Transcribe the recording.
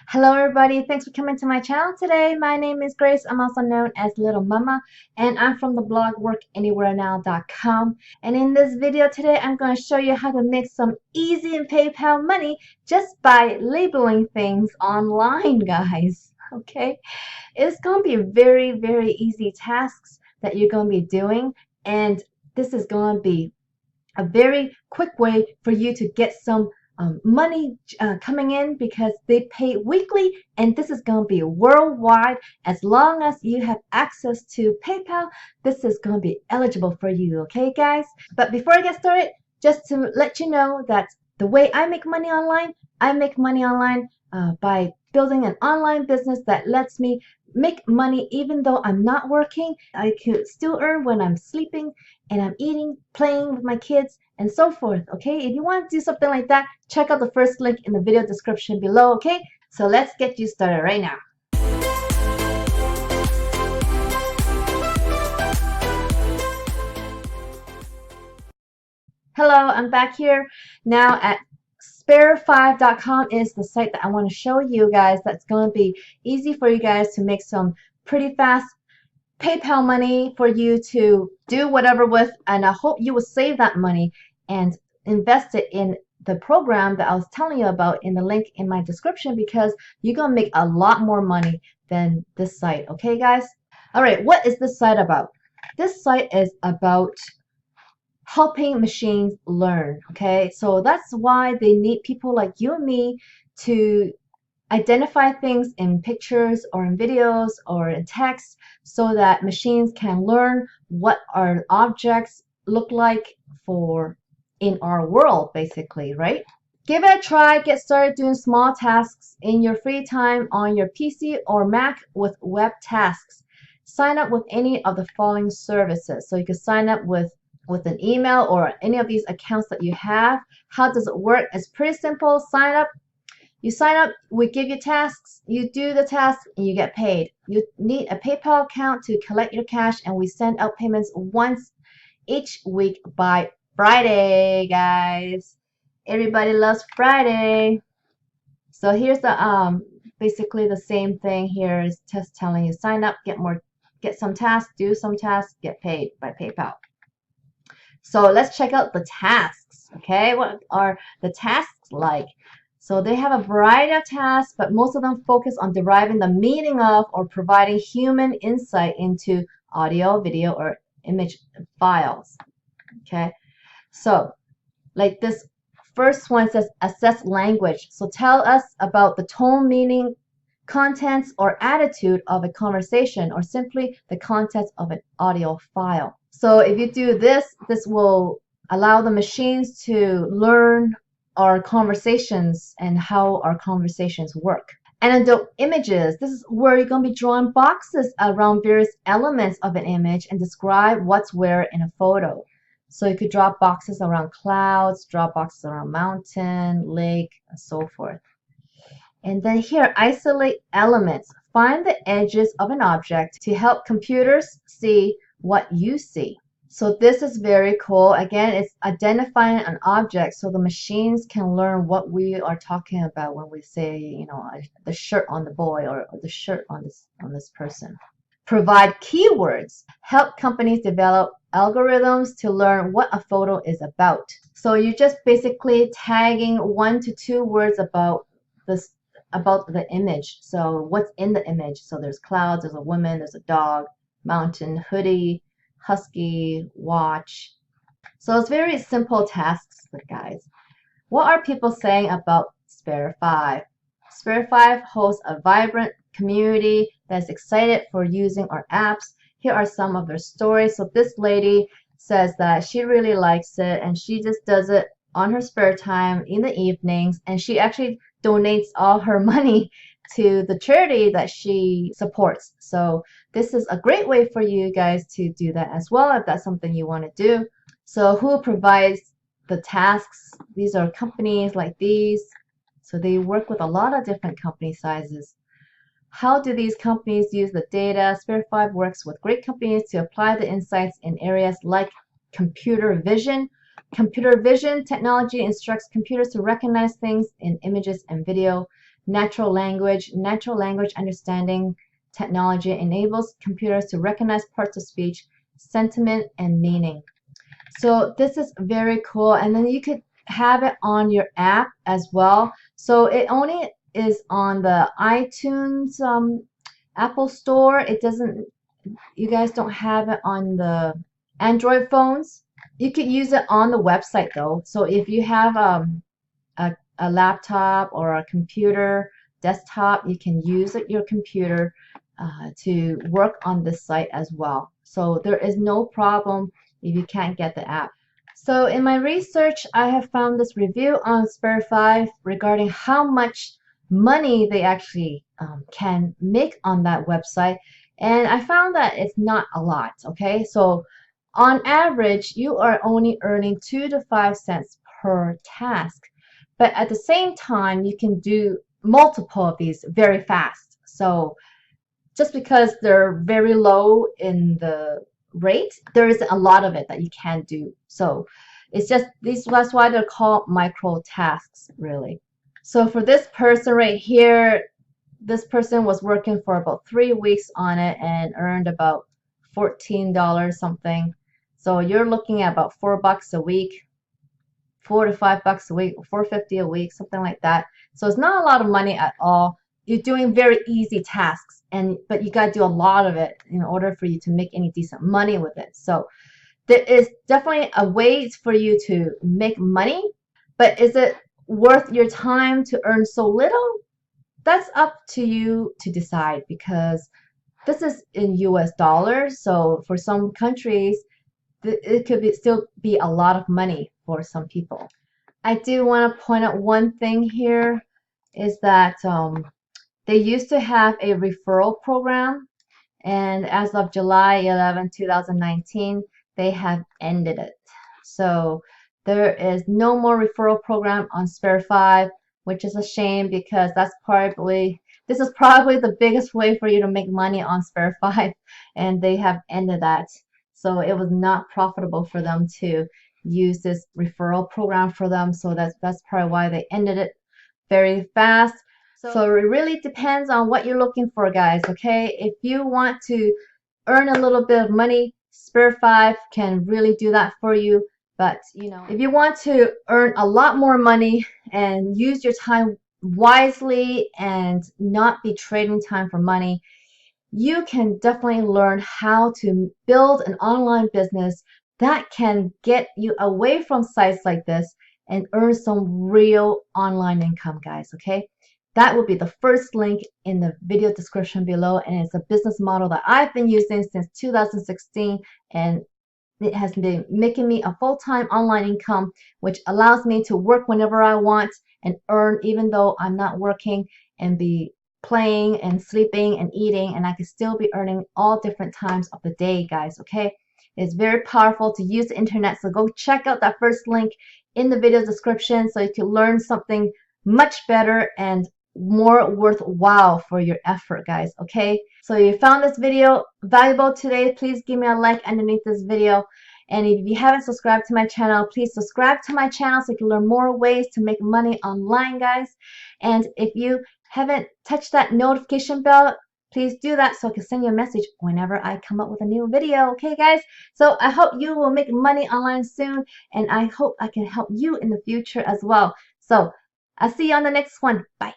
Hello everybody, thanks for coming to my channel today. My name is Grace. I'm also known as Littlemama, and I'm from the blog workanywherenow.com. And in this video today, I'm going to show you how to make some easy PayPal money just by labeling things online, guys. Okay, it's going to be very easy tasks that you're going to be doing, and this is going to be a very quick way for you to get some money coming in because they pay weekly, and this is going to be worldwide. As long as you have access to PayPal, this is going to be eligible for you, okay guys? But before I get started, just to let you know that the way I make money online, by building an online business that lets me make money even though I'm not working. I could still earn when I'm sleeping and I'm eating, playing with my kids, and so forth. Okay, if you want to do something like that, check out the first link in the video description below. Okay, so let's get you started right now. Hello, I'm back here now at spare5.com is the site that I want to show you guys. That's going to be easy for you guys to make some pretty fast PayPal money for you to do whatever with, and I hope you will save that money and invest it in the program that I was telling you about in the link in my description, because you're gonna make a lot more money than this site. Okay guys, all right, what is this site about? This site is about helping machines learn. Okay, so that's why they need people like you and me to identify things in pictures or in videos or in text so that machines can learn what our objects look like in our world, basically, right? Give it a try. Get started doing small tasks in your free time on your PC or Mac with web tasks. Sign up with any of the following services. So you can sign up with an email or any of these accounts that you have. How does it work? It's pretty simple. You sign up, we give you tasks, you do the task, and you get paid. You need a PayPal account to collect your cash, and we send out payments once each week by Friday, guys. Everybody loves Friday. So here's the basically the same thing here. Is just telling you sign up, get some tasks, do some tasks, get paid by PayPal. So let's check out the tasks. Okay, what are the tasks like? So they have a variety of tasks, but most of them focus on deriving the meaning of or providing human insight into audio, video, or image files. Okay, so like this first one says assess language. So tell us about the tone, meaning, contents, or attitude of a conversation, or simply the contents of an audio file. So if you do this, this will allow the machines to learn our conversations and how our conversations work. And then the images, this is where you're going to be drawing boxes around various elements of an image and describe what's where in a photo. So you could draw boxes around clouds, draw boxes around mountain, lake, and so forth. And then here, isolate elements. Find the edges of an object to help computers see what you see. So this is very cool. Again, it's identifying an object so the machines can learn what we are talking about when we say, you know, the shirt on the boy or the shirt on this person. Provide keywords. Help companies develop algorithms to learn what a photo is about. So you're just basically tagging 1 to 2 words about the image. So what's in the image? So there's clouds, there's a woman, there's a dog, mountain, hoodie, husky, watch. So it's very simple tasks, guys. What are people saying about Spare5? Spare5 hosts a vibrant community that's excited for using our apps. Here are some of their stories. So this lady says that she really likes it and she just does it on her spare time in the evenings, and she actually donates all her money to the charity that she supports. So this is a great way for you guys to do that as well if that's something you want to do. So who provides the tasks? These are companies like these. So they work with a lot of different company sizes. How do these companies use the data? Spare5 works with great companies to apply the insights in areas like computer vision. Computer vision technology instructs computers to recognize things in images and video. natural language. Natural language understanding technology enables computers to recognize parts of speech, sentiment, and meaning. So this is very cool, and then you could have it on your app as well. So it only is on the iTunes Apple Store. It doesn't, you guys don't have it on the Android phones. You could use it on the website though. So if you have a laptop or a computer desktop, you can use your computer to work on this site as well. So there is no problem if you can't get the app. So in my research, I have found this review on Spare5 regarding how much money they actually can make on that website. And I found that it's not a lot, okay? So on average, you are only earning 2 to 5 cents per task. But at the same time, you can do multiple of these very fast. So just because they're very low in the rate, there is a lot of it that you can do. So it's just that's why they're called micro tasks, really. So for this person right here, this person was working for about 3 weeks on it and earned about $14 something. So you're looking at about $4 a week, $4 to $5 a week, $4.50 a week, something like that. So it's not a lot of money at all. You're doing very easy tasks, but you got to do a lot of it in order for you to make any decent money with it. So there is definitely a way for you to make money, but is it worth your time to earn so little? That's up to you to decide, because this is in US dollars. So for some countries, it could still be a lot of money for some people. I do want to point out one thing here is that they used to have a referral program, and as of July 11, 2019, they have ended it. So there is no more referral program on Spare5, which is a shame, because this is probably the biggest way for you to make money on Spare5, and they have ended that. So it was not profitable for them to use this referral program for them. So that's probably why they ended it very fast. So it really depends on what you're looking for, guys, okay? If you want to earn a little bit of money, Spare5 can really do that for you. But, if you want to earn a lot more money and use your time wisely and not be trading time for money, you can definitely learn how to build an online business that can get you away from sites like this and earn some real online income, guys, okay? That will be the first link in the video description below, and it's a business model that I've been using since 2016, and it has been making me a full-time online income, which allows me to work whenever I want and earn even though I'm not working, and be playing and sleeping and eating, and I can still be earning all different times of the day, guys, okay? It's very powerful to use the internet, so go check out that first link in the video description so you can learn something much better and more worthwhile for your effort, guys, okay? So if you found this video valuable today, please give me a like underneath this video. And if you haven't subscribed to my channel, please subscribe to my channel so you can learn more ways to make money online, guys. And if you haven't touched that notification bell, please do that so I can send you a message whenever I come up with a new video, okay, guys? So I hope you will make money online soon, and I hope I can help you in the future as well. So I'll see you on the next one. Bye.